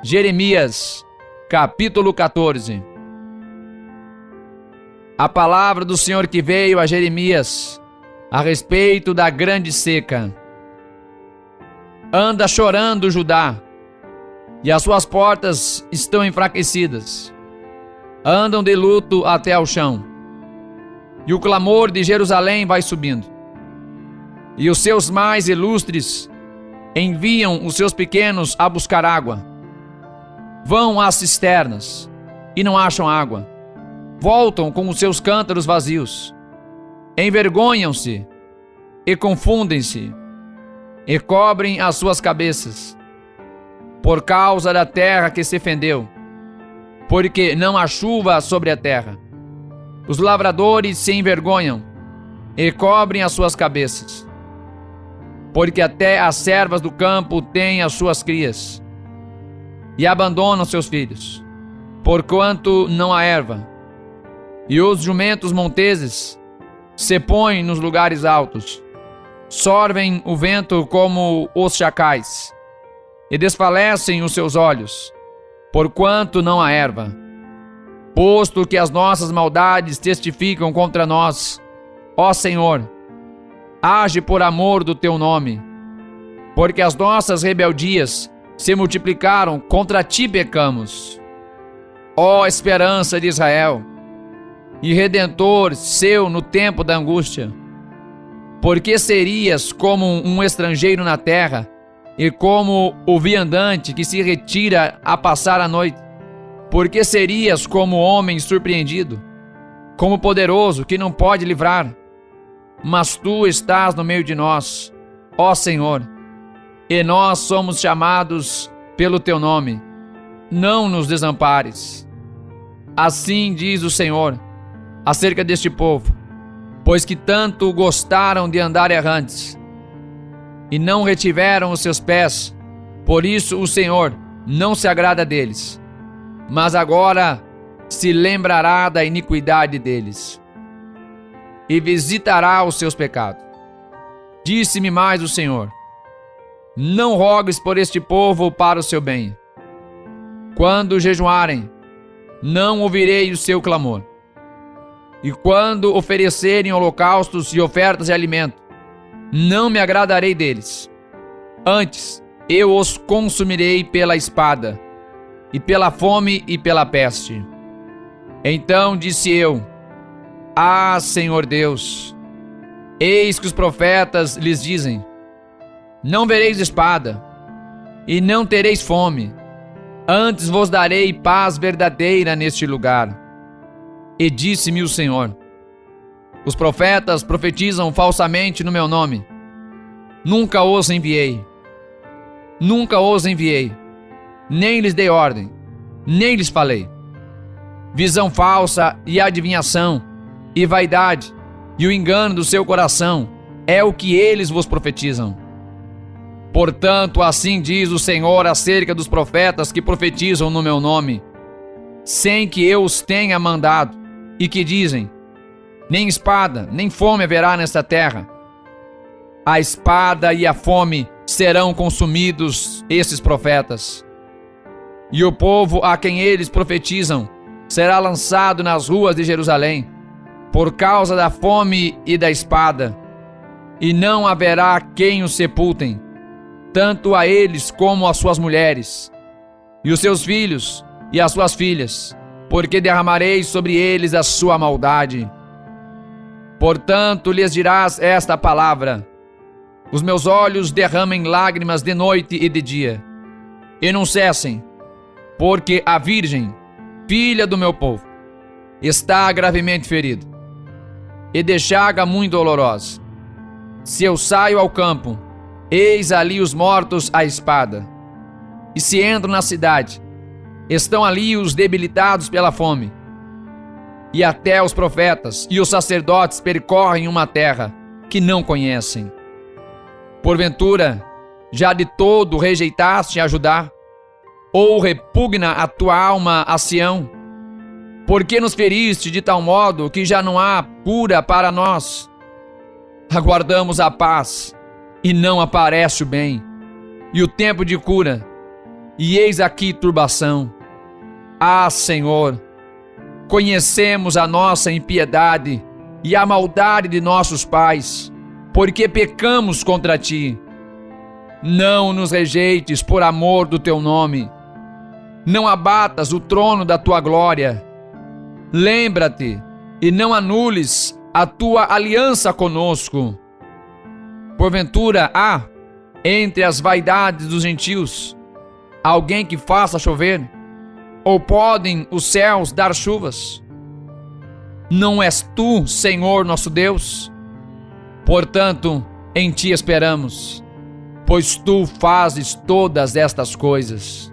Jeremias, capítulo 14. A palavra do Senhor que veio a Jeremias a respeito da grande seca. Anda chorando Judá, e as suas portas estão enfraquecidas. Andam de luto até ao chão, e o clamor de Jerusalém vai subindo. E os seus mais ilustres enviam os seus pequenos a buscar água. Vão às cisternas e não acham água. Voltam com os seus cântaros vazios. Envergonham-se e confundem-se e cobrem as suas cabeças por causa da terra que se fendeu, porque não há chuva sobre a terra. Os lavradores se envergonham e cobrem as suas cabeças, porque até as servas do campo têm as suas crias e abandonam seus filhos, porquanto não há erva. E os jumentos monteses se põem nos lugares altos, sorvem o vento como os chacais, e desfalecem os seus olhos, porquanto não há erva. Posto que as nossas maldades testificam contra nós, ó Senhor, age por amor do teu nome, porque as nossas rebeldias se multiplicaram, contra ti pecamos. Ó esperança de Israel, e Redentor seu no tempo da angústia, porque serias como um estrangeiro na terra, e como o viandante que se retira a passar a noite? Porque serias como homem surpreendido, como poderoso que não pode livrar? Mas tu estás no meio de nós, ó Senhor, e nós somos chamados pelo teu nome. Não nos desampares. Assim diz o Senhor acerca deste povo, pois que tanto gostaram de andar errantes e não retiveram os seus pés, por isso o Senhor não se agrada deles, mas agora se lembrará da iniquidade deles e visitará os seus pecados. Disse-me mais o Senhor: não rogues por este povo para o seu bem. Quando jejuarem, não ouvirei o seu clamor. E quando oferecerem holocaustos e ofertas de alimento, não me agradarei deles. Antes, eu os consumirei pela espada, e pela fome e pela peste. Então disse eu: ah, Senhor Deus, eis que os profetas lhes dizem: não vereis espada, e não tereis fome, antes vos darei paz verdadeira neste lugar. E disse-me o Senhor: os profetas profetizam falsamente no meu nome. Nunca os enviei, nem lhes dei ordem, nem lhes falei. Visão falsa e adivinhação, e vaidade, e o engano do seu coração é o que eles vos profetizam. Portanto, assim diz o Senhor acerca dos profetas que profetizam no meu nome, sem que eu os tenha mandado, e que dizem: nem espada, nem fome haverá nesta terra. A espada e a fome serão consumidos esses profetas, e o povo a quem eles profetizam será lançado nas ruas de Jerusalém, por causa da fome e da espada, e não haverá quem os sepultem, tanto a eles como as suas mulheres, e os seus filhos e as suas filhas, porque derramarei sobre eles a sua maldade. Portanto, lhes dirás esta palavra: os meus olhos derramem lágrimas de noite e de dia, e não cessem, porque a virgem, filha do meu povo, está gravemente ferida, e de chaga muito dolorosa. Se eu saio ao campo, eis ali os mortos à espada. E se entro na cidade, estão ali os debilitados pela fome. E até os profetas e os sacerdotes percorrem uma terra que não conhecem. Porventura, já de todo rejeitaste a Judá? Ou repugna a tua alma a Sião? Por que nos feriste de tal modo que já não há cura para nós? Aguardamos a paz, e não aparece o bem, e o tempo de cura, e eis aqui turbação. Ah, Senhor, conhecemos a nossa impiedade e a maldade de nossos pais, porque pecamos contra ti. Não nos rejeites por amor do teu nome. Não abatas o trono da tua glória. Lembra-te e não anules a tua aliança conosco. Porventura há, entre as vaidades dos gentios, alguém que faça chover? Ou podem os céus dar chuvas? Não és tu, Senhor nosso Deus? Portanto, em ti esperamos, pois tu fazes todas estas coisas.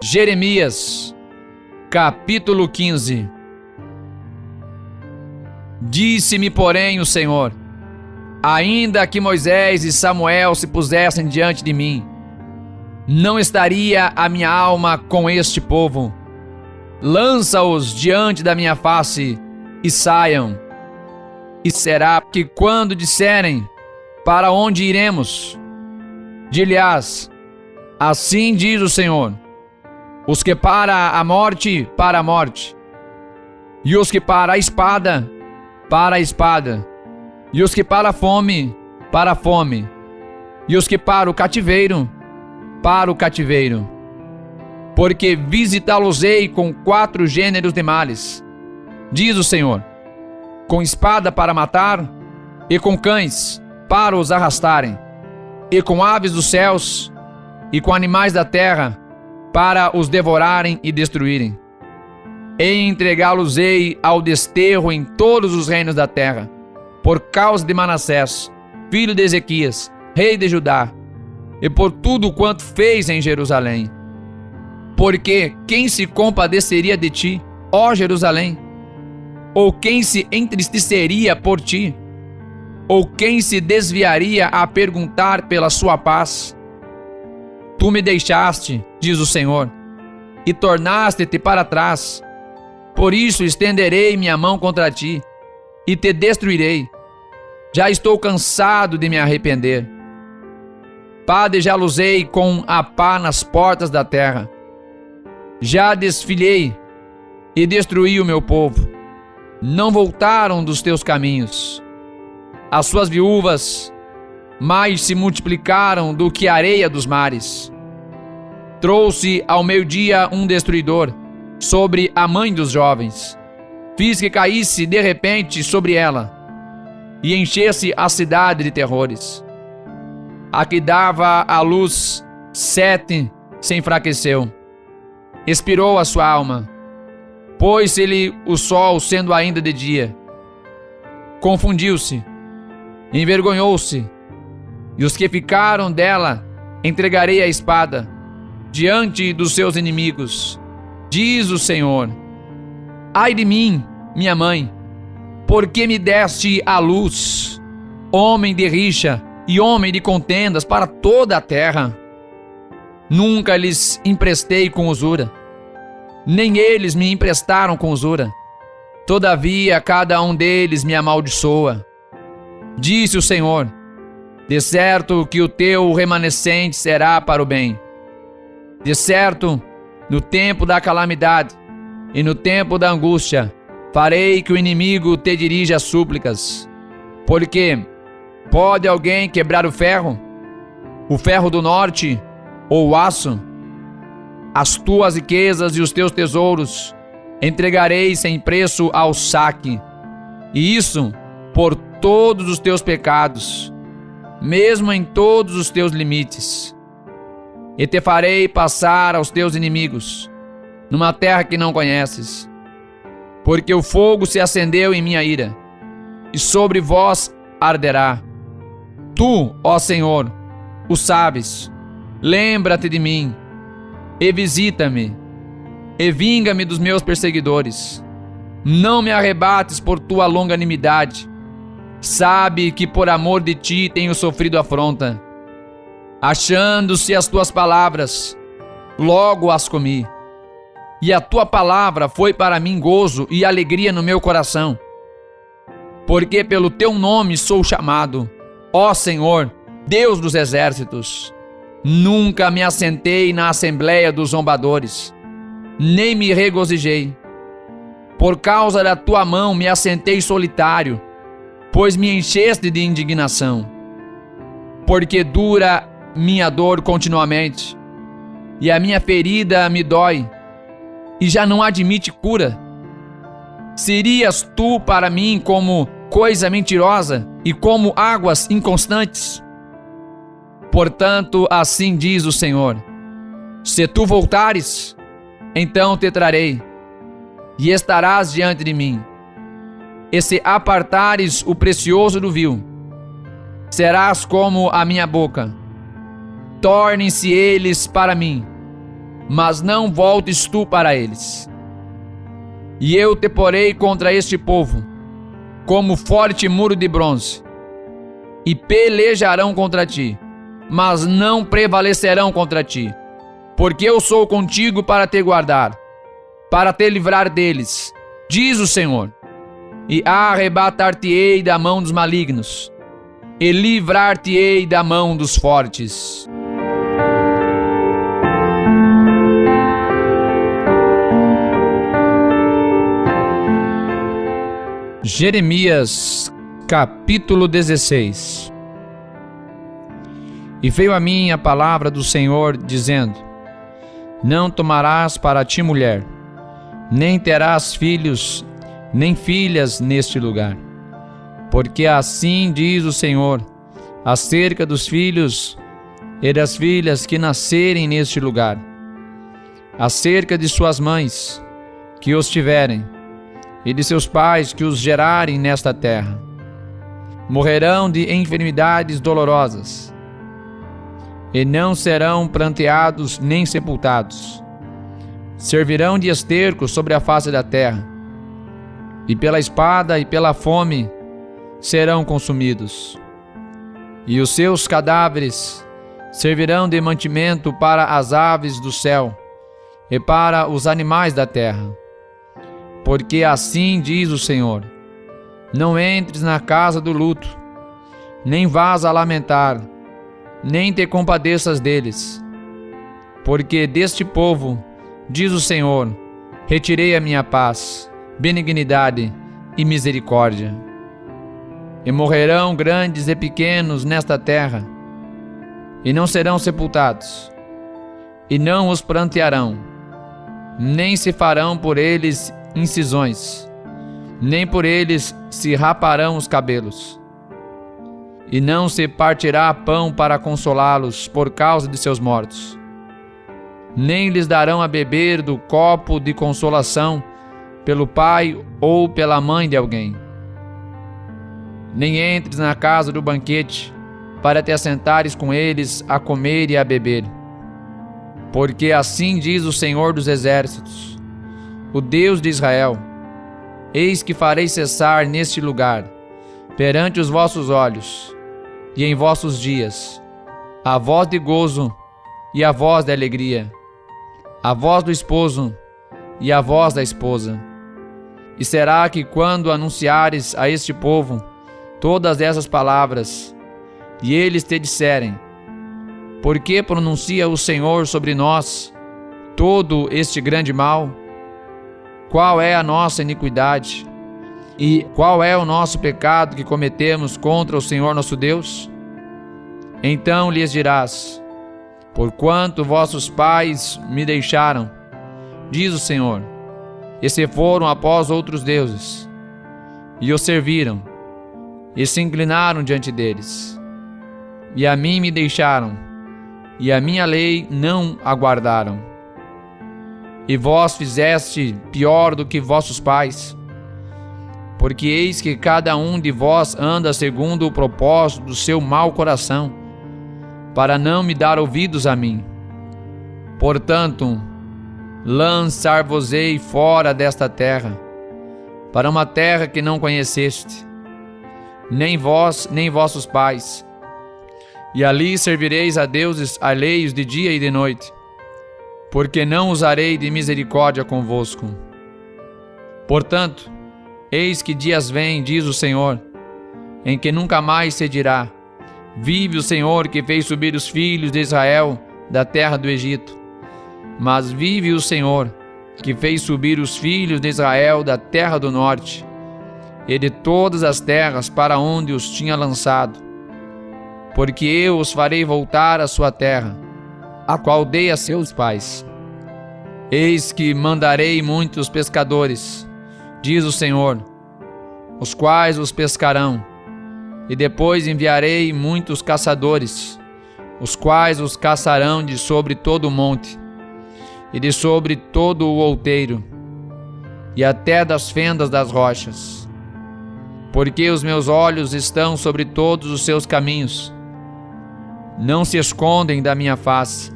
Jeremias, capítulo 15. Disse-me, porém, o Senhor: ainda que Moisés e Samuel se pusessem diante de mim, não estaria a minha alma com este povo. Lança-os diante da minha face e saiam. E será que quando disserem: para onde iremos? Dir-lhe-ás: assim diz o Senhor: os que para a morte, para a morte, e os que para a espada, e os que para a fome, para a fome, e os que para o cativeiro, para o cativeiro. Porque visitá-los-ei com 4 gêneros de males, diz o Senhor: com espada para matar, e com cães para os arrastarem, e com aves dos céus, e com animais da terra, para os devorarem e destruírem. E entregá-los-ei ao desterro em todos os reinos da terra, por causa de Manassés, filho de Ezequias, rei de Judá, e por tudo quanto fez em Jerusalém. Porque quem se compadeceria de ti, ó Jerusalém? Ou quem se entristeceria por ti? Ou quem se desviaria a perguntar pela sua paz? Tu me deixaste, diz o Senhor, e tornaste-te para trás. Por isso estenderei minha mão contra ti, e te destruirei. Já estou cansado de me arrepender. Padejá-los-ei com a pá nas portas da terra. Já desfilhei e destruí o meu povo. Não voltaram dos teus caminhos. As suas viúvas mais se multiplicaram do que a areia dos mares. Trouxe ao meio-dia um destruidor sobre a mãe dos jovens. Fiz que caísse de repente sobre ela, e enchesse a cidade de terrores. A que dava à luz 7 se enfraqueceu. Expirou a sua alma. Pôs-se-lhe o sol sendo ainda de dia. Confundiu-se, envergonhou-se, e os que ficaram dela entregarei à espada, diante dos seus inimigos, diz o Senhor. Ai de mim, minha mãe, porque me deste à luz, homem de rixa e homem de contendas para toda a terra. Nunca lhes emprestei com usura, nem eles me emprestaram com usura. Todavia cada um deles me amaldiçoa. Disse o Senhor: de certo que o teu remanescente será para o bem. De certo, no tempo da calamidade e no tempo da angústia, farei que o inimigo te dirija as súplicas. Porque pode alguém quebrar o ferro do norte ou o aço? As tuas riquezas e os teus tesouros entregarei sem preço ao saque, e isso por todos os teus pecados, mesmo em todos os teus limites. E te farei passar aos teus inimigos, numa terra que não conheces. Porque o fogo se acendeu em minha ira, e sobre vós arderá. Tu, ó Senhor, o sabes. Lembra-te de mim, e visita-me, e vinga-me dos meus perseguidores. Não me arrebates por tua longanimidade. Sabe que por amor de ti tenho sofrido afronta. Achando-se as tuas palavras, logo as comi. e a tua palavra foi para mim gozo e alegria no meu coração. Porque pelo teu nome sou chamado, ó Senhor, Deus dos exércitos. Nunca me assentei na assembleia dos zombadores, nem me regozijei. Por causa da tua mão me assentei solitário, pois me encheste de indignação. Porque dura minha dor continuamente, e a minha ferida me dói, e já não admite cura. Serias tu para mim como coisa mentirosa e como águas inconstantes? Portanto, assim diz o Senhor: se tu voltares, então te trarei, e estarás diante de mim. E se apartares o precioso do vil, serás como a minha boca. Tornem-se eles para mim, mas não voltes tu para eles. E eu te porei contra este povo, como forte muro de bronze, e pelejarão contra ti, mas não prevalecerão contra ti, porque eu sou contigo para te guardar, para te livrar deles, diz o Senhor, e arrebatar-te-ei da mão dos malignos, e livrar-te-ei da mão dos fortes. Jeremias, capítulo 16. E veio a mim a palavra do Senhor, dizendo: não tomarás para ti mulher, nem terás filhos, nem filhas neste lugar. Porque assim diz o Senhor, acerca dos filhos e das filhas que nascerem neste lugar, acerca de suas mães, que os tiverem, e de seus pais que os gerarem nesta terra. Morrerão de enfermidades dolorosas, e não serão pranteados nem sepultados. Servirão de esterco sobre a face da terra, e pela espada e pela fome serão consumidos. E os seus cadáveres servirão de mantimento para as aves do céu e para os animais da terra. Porque assim diz o Senhor: não entres na casa do luto, nem vás a lamentar, nem te compadeças deles. Porque deste povo, diz o Senhor, retirei a minha paz, benignidade e misericórdia. E morrerão grandes e pequenos nesta terra, e não serão sepultados, e não os prantearão, nem se farão por eles incisões, nem por eles se raparão os cabelos. E não se partirá pão para consolá-los por causa de seus mortos, nem lhes darão a beber do copo de consolação pelo pai ou pela mãe de alguém. Nem entres na casa do banquete para te assentares com eles a comer e a beber. Porque assim diz o Senhor dos exércitos, o Deus de Israel: eis que farei cessar neste lugar, perante os vossos olhos, e em vossos dias, a voz de gozo e a voz de alegria, a voz do esposo e a voz da esposa. E será que quando anunciares a este povo todas essas palavras, e eles te disserem: por que pronuncia o Senhor sobre nós todo este grande mal? Qual é a nossa iniquidade? E qual é o nosso pecado que cometemos contra o Senhor nosso Deus? Então lhes dirás: porquanto vossos pais me deixaram, diz o Senhor, e se foram após outros deuses, e os serviram, e se inclinaram diante deles, e a mim me deixaram, e a minha lei não aguardaram. E vós fizeste pior do que vossos pais, porque eis que cada um de vós anda segundo o propósito do seu mau coração, para não me dar ouvidos a mim. Portanto, lançar-vos-ei fora desta terra, para uma terra que não conheceste, nem vós, nem vossos pais, e ali servireis a deuses alheios de dia e de noite, porque não usarei de misericórdia convosco. Portanto, eis que dias vêm, diz o Senhor, em que nunca mais se dirá: vive o Senhor que fez subir os filhos de Israel da terra do Egito. Mas vive o Senhor que fez subir os filhos de Israel da terra do norte e de todas as terras para onde os tinha lançado. Porque eu os farei voltar à sua terra, a qual dei a seus pais. Eis que mandarei muitos pescadores, diz o Senhor, os quais os pescarão, e depois enviarei muitos caçadores, os quais os caçarão de sobre todo o monte, e de sobre todo o outeiro, e até das fendas das rochas. Porque os meus olhos estão sobre todos os seus caminhos, não se escondem da minha face,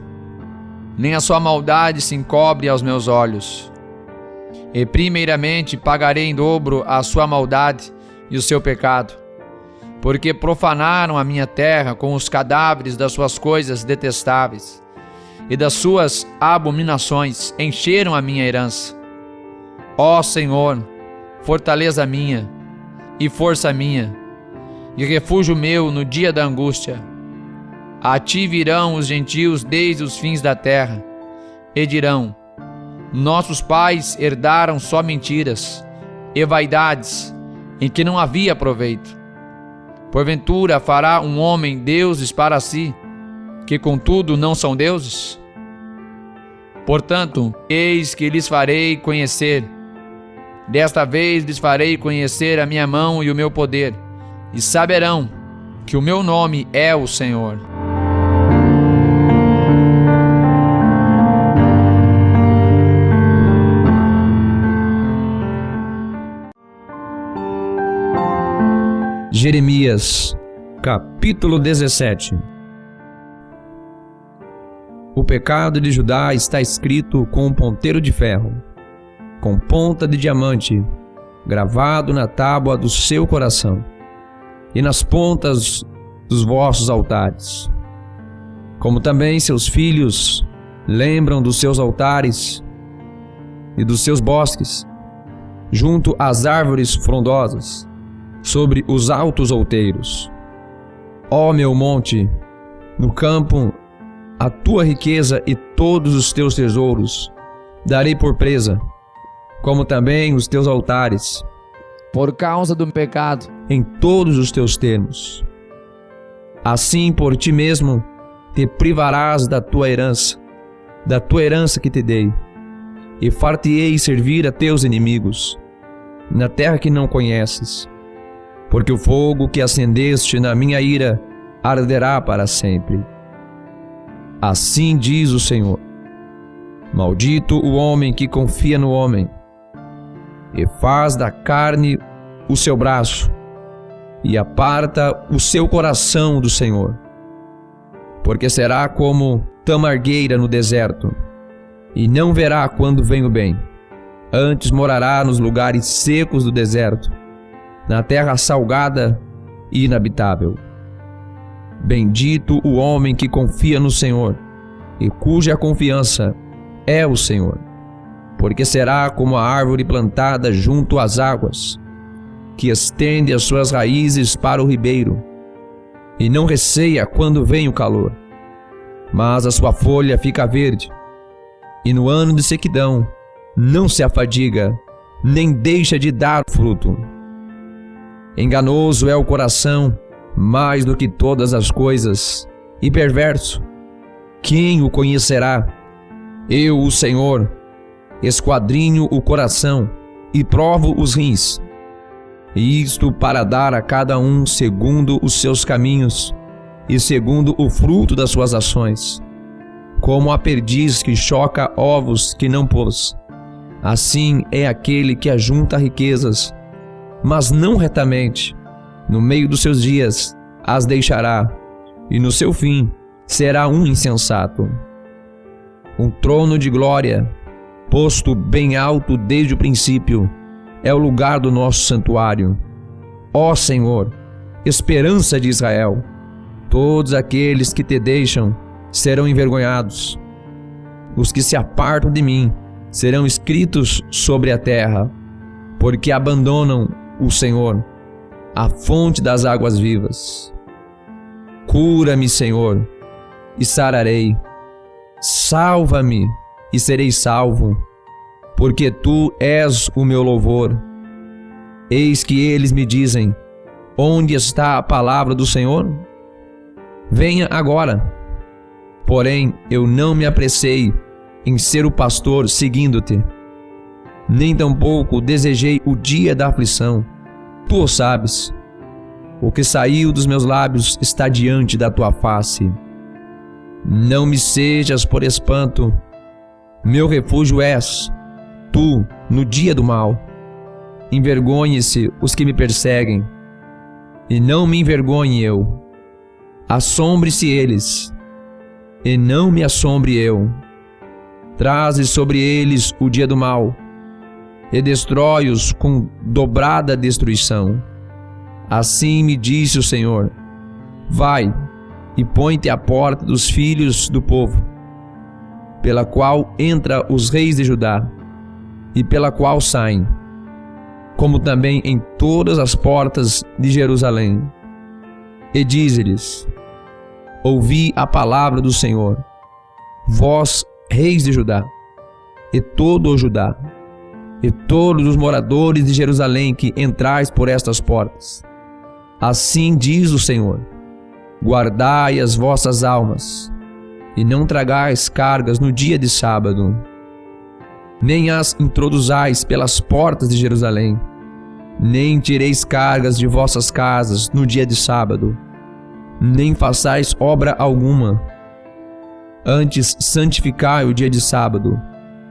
nem a sua maldade se encobre aos meus olhos. E primeiramente pagarei em dobro a sua maldade e o seu pecado, porque profanaram a minha terra com os cadáveres das suas coisas detestáveis, e das suas abominações encheram a minha herança. Ó Senhor, fortaleza minha, e força minha, e refúgio meu no dia da angústia. A ti virão os gentios desde os fins da terra, e dirão: nossos pais herdaram só mentiras e vaidades, em que não havia proveito. Porventura fará um homem deuses para si, que contudo não são deuses? Portanto, eis que lhes farei conhecer, desta vez lhes farei conhecer a minha mão e o meu poder, e saberão que o meu nome é o Senhor. Jeremias, capítulo 17. O pecado de Judá está escrito com um ponteiro de ferro, com ponta de diamante, gravado na tábua do seu coração e nas pontas dos vossos altares. Como também seus filhos lembram dos seus altares e dos seus bosques, junto às árvores frondosas, sobre os altos outeiros. Ó meu monte, no campo a tua riqueza e todos os teus tesouros darei por presa, como também os teus altares, Por causa do pecado, em todos os teus termos. Assim por ti mesmo te privarás da tua herança que te dei, e far-te-ei servir a teus inimigos, na terra que não conheces, porque o fogo que acendeste na minha ira arderá para sempre. Assim diz o Senhor: maldito o homem que confia no homem, e faz da carne o seu braço, e aparta o seu coração do Senhor. Porque será como tamargueira no deserto, e não verá quando vem o bem. Antes morará nos lugares secos do deserto, na terra salgada e inabitável. Bendito o homem que confia no Senhor, e cuja confiança é o Senhor. Porque será como a árvore plantada junto às águas, que estende as suas raízes para o ribeiro, e não receia quando vem o calor, mas a sua folha fica verde, e no ano de sequidão não se afadiga, nem deixa de dar fruto. Enganoso é o coração mais do que todas as coisas, e perverso. Quem o conhecerá? Eu, o Senhor, esquadrinho o coração e provo os rins, e isto para dar a cada um segundo os seus caminhos e segundo o fruto das suas ações. Como a perdiz que choca ovos que não pôs, assim é aquele que ajunta riquezas, mas não retamente. No meio dos seus dias as deixará, e no seu fim será um insensato. Um trono de glória, posto bem alto desde o princípio, é o lugar do nosso santuário. Ó Senhor, esperança de Israel, todos aqueles que te deixam serão envergonhados. os que se apartam de mim serão escritos sobre a terra, porque abandonam o Senhor, a fonte das águas vivas. Cura-me, Senhor, e sararei. Salva-me e serei salvo, porque tu és o meu louvor. Eis que eles me dizem: onde está a palavra do Senhor? Venha agora. Porém, eu não me apressei em ser o pastor seguindo-te, nem tampouco desejei o dia da aflição. Tu o sabes. O que saiu dos meus lábios está diante da tua face. Não me sejas por espanto. Meu refúgio és tu no dia do mal. Envergonhe-se os que me perseguem, e não me envergonhe eu. Assombre-se eles, e não me assombre eu. Traze sobre eles o dia do mal, e destrói-os com dobrada destruição. Assim me disse o Senhor: vai e põe-te à porta dos filhos do povo, pela qual entra os reis de Judá, e pela qual saem, como também em todas as portas de Jerusalém. E dize-lhes: ouvi a palavra do Senhor, vós, reis de Judá, e todo o Judá, e todos os moradores de Jerusalém que entrais por estas portas. Assim diz o Senhor: guardai as vossas almas, e não tragais cargas no dia de sábado, nem as introduzais pelas portas de Jerusalém, nem tireis cargas de vossas casas no dia de sábado, nem façais obra alguma. Antes santificai o dia de sábado,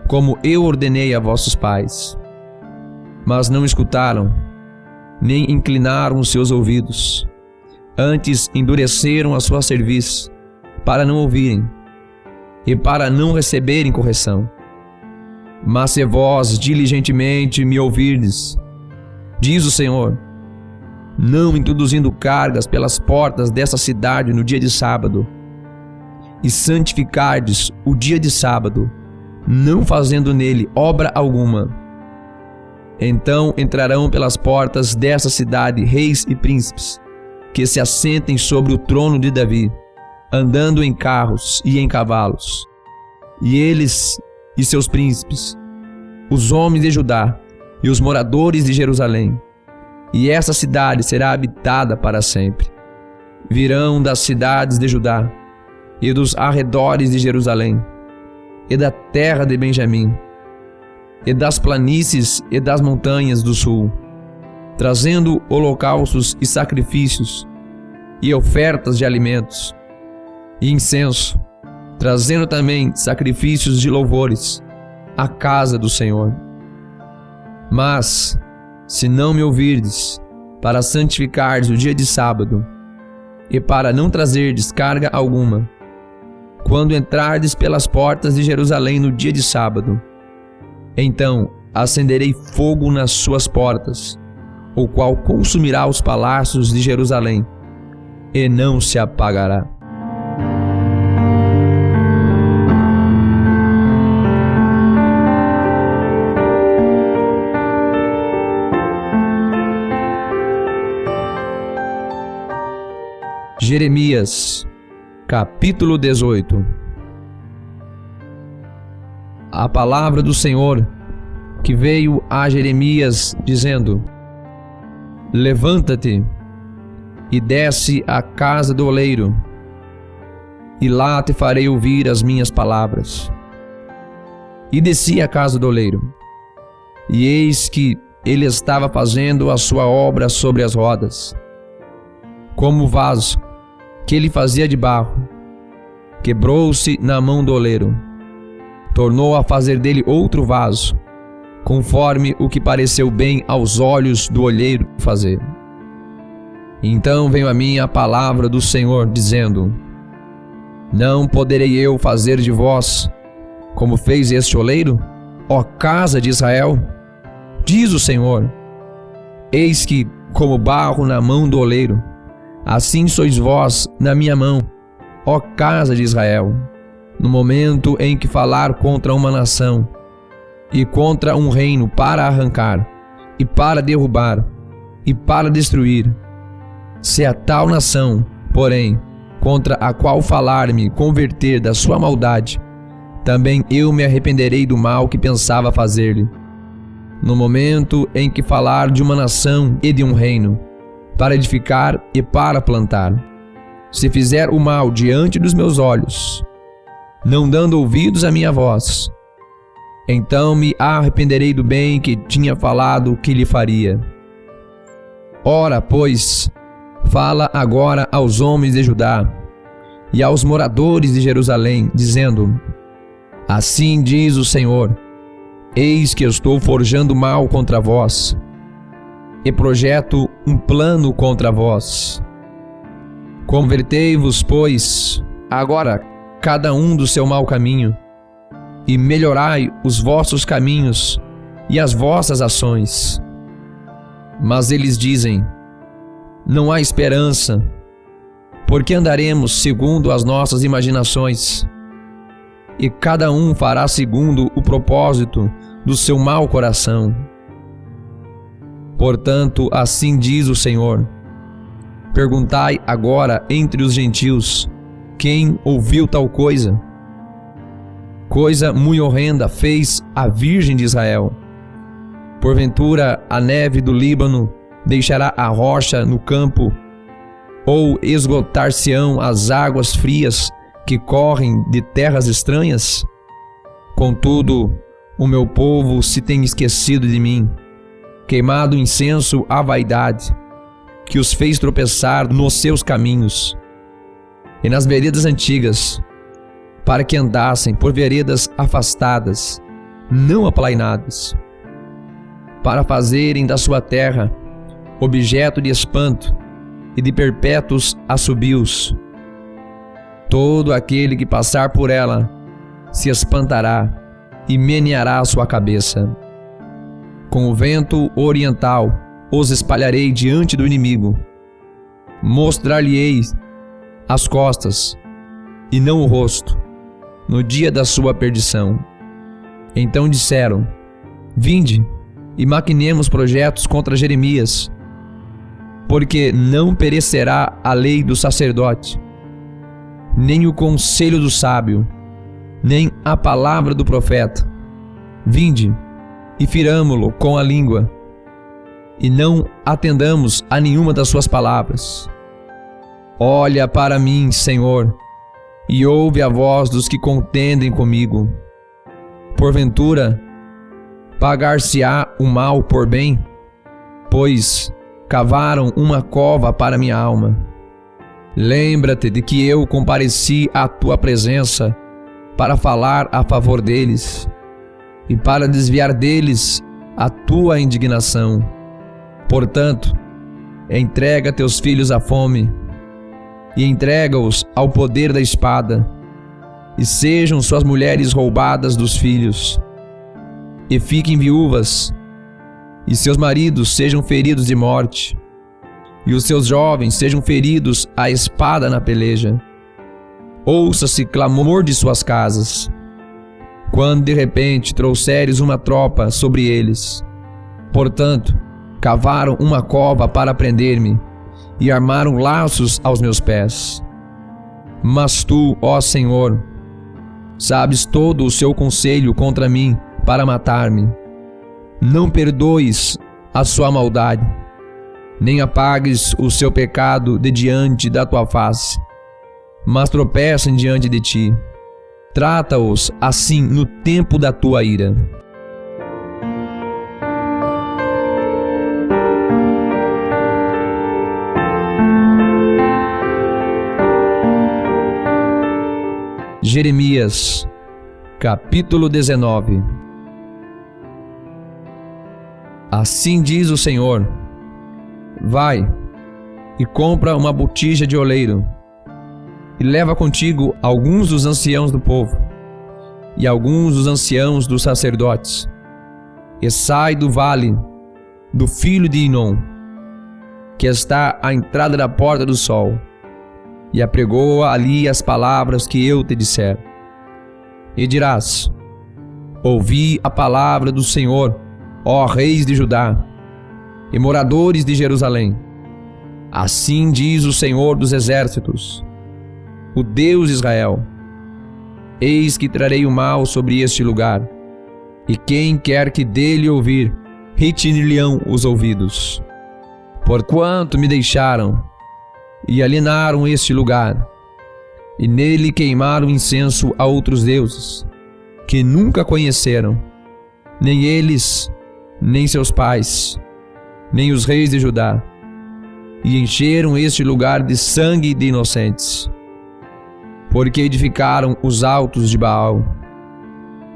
como eu ordenei a vossos pais. Mas não escutaram, nem inclinaram os seus ouvidos. Antes endureceram a sua cerviz, para não ouvirem, e para não receberem correção. Mas se vós diligentemente me ouvirdes, diz o Senhor, não introduzindo cargas pelas portas dessa cidade no dia de sábado, e santificardes o dia de sábado, não fazendo nele obra alguma, então entrarão pelas portas dessa cidade reis e príncipes, que se assentem sobre o trono de Davi, andando em carros e em cavalos, e eles e seus príncipes, os homens de Judá e os moradores de Jerusalém, e essa cidade será habitada para sempre. Virão das cidades de Judá e dos arredores de Jerusalém, e da terra de Benjamim, e das planícies e das montanhas do sul, trazendo holocaustos e sacrifícios, e ofertas de alimentos, e incenso, trazendo também sacrifícios de louvores à casa do Senhor. Mas, se não me ouvirdes, para santificardes o dia de sábado, e para não trazerdes carga alguma, quando entrardes pelas portas de Jerusalém no dia de sábado, então acenderei fogo nas suas portas, o qual consumirá os palácios de Jerusalém, e não se apagará. Jeremias, capítulo 18. A palavra do Senhor que veio a Jeremias, dizendo: levanta-te e desce à casa do oleiro, e lá te farei ouvir as minhas palavras. E desci à casa do oleiro, e eis que ele estava fazendo a sua obra sobre as rodas. Como o vaso que ele fazia de barro, quebrou-se na mão do oleiro. Tornou a fazer dele outro vaso, conforme o que pareceu bem aos olhos do olheiro fazer. Então veio a mim a palavra do Senhor, dizendo: não poderei eu fazer de vós como fez este oleiro, ó casa de Israel? Diz o Senhor: eis que, como barro na mão do oleiro, assim sois vós na minha mão, ó casa de Israel. no momento em que falar contra uma nação e contra um reino para arrancar, e para derrubar, e para destruir, se a tal nação, porém, contra a qual falar-me converter da sua maldade, também eu me arrependerei do mal que pensava fazer-lhe. No momento em que falar de uma nação e de um reino, para edificar e para plantar, se fizer o mal diante dos meus olhos, não dando ouvidos à minha voz, então me arrependerei do bem que tinha falado que lhe faria. Ora, pois, fala agora aos homens de Judá e aos moradores de Jerusalém, dizendo: assim diz o Senhor, eis que eu estou forjando mal contra vós, e projeto um plano contra vós. Convertei-vos, pois, agora cada um do seu mau caminho, e melhorai os vossos caminhos e as vossas ações. Mas eles dizem: não há esperança, porque andaremos segundo as nossas imaginações, e cada um fará segundo o propósito do seu mau coração. Portanto, assim diz o Senhor: perguntai agora entre os gentios, quem ouviu tal coisa? Coisa muito horrenda fez a Virgem de Israel. Porventura a neve do Líbano deixará a rocha no campo, ou esgotar-se-ão as águas frias que correm de terras estranhas? Contudo, o meu povo se tem esquecido de mim, queimado incenso à vaidade, que os fez tropeçar nos seus caminhos e nas veredas antigas, para que andassem por veredas afastadas, não aplainadas, para fazerem da sua terra objeto de espanto e de perpétuos assobios. Todo aquele que passar por ela se espantará e meneará a sua cabeça. Com o vento oriental os espalharei diante do inimigo. Mostrar-lhe-ei as costas e não o rosto, no dia da sua perdição. Então disseram: vinde e maquinemos projetos contra Jeremias, porque não perecerá a lei do sacerdote, nem o conselho do sábio, nem a palavra do profeta. Vinde e firamo-lo com a língua, e não atendamos a nenhuma das suas palavras. Olha para mim, Senhor, e ouve a voz dos que contendem comigo. Porventura, pagar-se-á o mal por bem? Pois cavaram uma cova para minha alma. Lembra-te de que eu compareci à tua presença para falar a favor deles e para desviar deles a tua indignação. Portanto, entrega teus filhos à fome e entrega-os ao poder da espada, e sejam suas mulheres roubadas dos filhos, e fiquem viúvas, e seus maridos sejam feridos de morte, e os seus jovens sejam feridos à espada na peleja. Ouça-se clamor de suas casas, quando de repente trouxeres uma tropa sobre eles. Portanto, cavaram uma cova para prender-me, e armaram laços aos meus pés. Mas tu, ó Senhor, sabes todo o seu conselho contra mim para matar-me. Não perdoes a sua maldade, nem apagues o seu pecado de diante da tua face, mas tropeçam diante de ti. Trata-os assim no tempo da tua ira. Jeremias, capítulo 19. Assim diz o Senhor: vai e compra uma botija de oleiro, e leva contigo alguns dos anciãos do povo, e alguns dos anciãos dos sacerdotes, e sai do vale do filho de Inom, que está à entrada da porta do sol, e apregoa ali as palavras que eu te disser. e dirás: ouvi a palavra do Senhor, ó reis de Judá e moradores de Jerusalém. Assim diz o Senhor dos exércitos, o Deus de Israel: eis que trarei o mal sobre este lugar, e quem quer que dele ouvir, retinir-lhe-ão os ouvidos. Porquanto me deixaram e alienaram este lugar, e nele queimaram incenso a outros deuses, que nunca conheceram, nem eles, nem seus pais, nem os reis de Judá, e encheram este lugar de sangue de inocentes, porque edificaram os altos de Baal,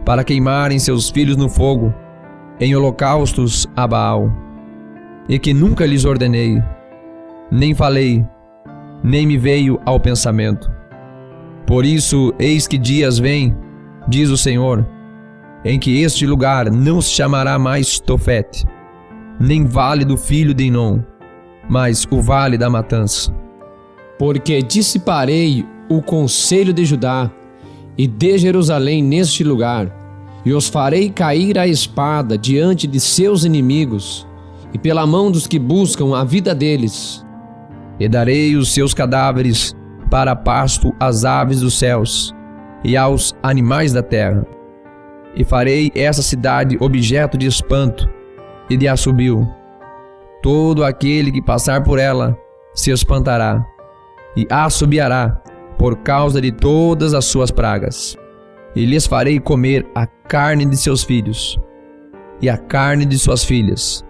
para queimarem seus filhos no fogo, em holocaustos a Baal, e que nunca lhes ordenei, nem falei, nem me veio ao pensamento. Por isso, eis que dias vêm, diz o Senhor, em que este lugar não se chamará mais Tofete, nem Vale do Filho de Inom, mas o Vale da Matança. Porque dissiparei o conselho de Judá e de Jerusalém neste lugar, e os farei cair a espada diante de seus inimigos, e pela mão dos que buscam a vida deles. E darei os seus cadáveres para pasto às aves dos céus e aos animais da terra. E farei essa cidade objeto de espanto e de assobio. Todo aquele que passar por ela se espantará e assobiará por causa de todas as suas pragas. E lhes farei comer a carne de seus filhos e a carne de suas filhas,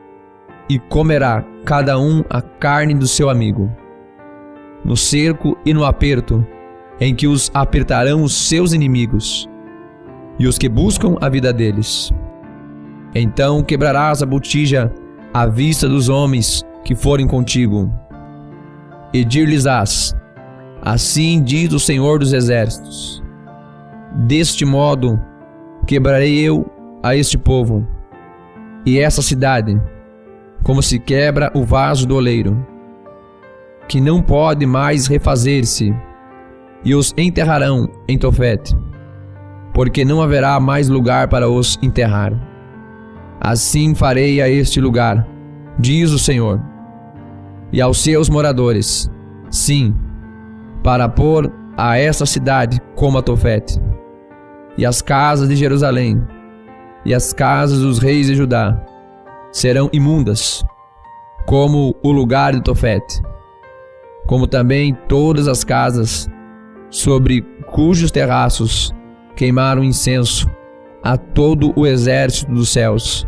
e comerá cada um a carne do seu amigo. No cerco e no aperto, em que os apertarão os seus inimigos, e os que buscam a vida deles. Então quebrarás a botija à vista dos homens que forem contigo, e dir-lhes-ás: assim diz o Senhor dos exércitos, deste modo quebrarei eu a este povo, e essa cidade, como se quebra o vaso do oleiro, que não pode mais refazer-se, e os enterrarão em Tofete, porque não haverá mais lugar para os enterrar. Assim farei a este lugar, diz o Senhor, e aos seus moradores, sim, para pôr a esta cidade como a Tofete, e as casas de Jerusalém, e as casas dos reis de Judá serão imundas, como o lugar de Tofete, como também todas as casas sobre cujos terraços queimaram incenso a todo o exército dos céus,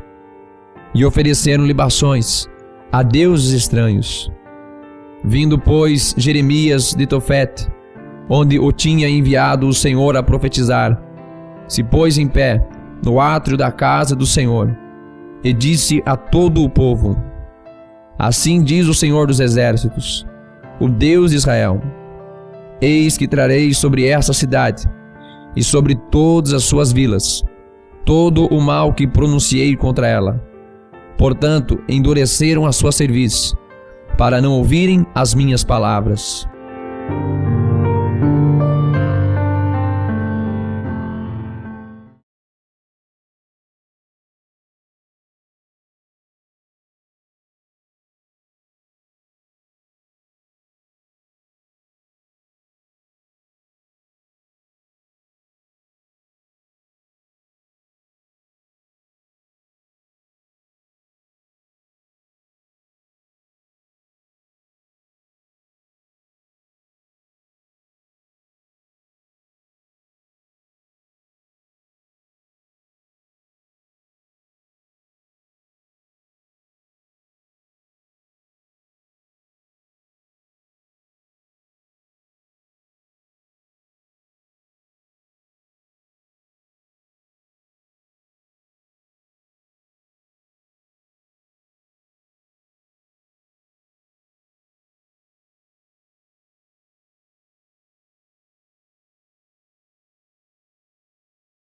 e ofereceram libações a deuses estranhos. Vindo, pois, Jeremias de Tofete, onde o tinha enviado o Senhor a profetizar, se pôs em pé no átrio da casa do Senhor, e disse a todo o povo: assim diz o Senhor dos exércitos, o Deus de Israel: eis que trarei sobre esta cidade e sobre todas as suas vilas todo o mal que pronunciei contra ela. Portanto, endureceram a sua cerviz, para não ouvirem as minhas palavras.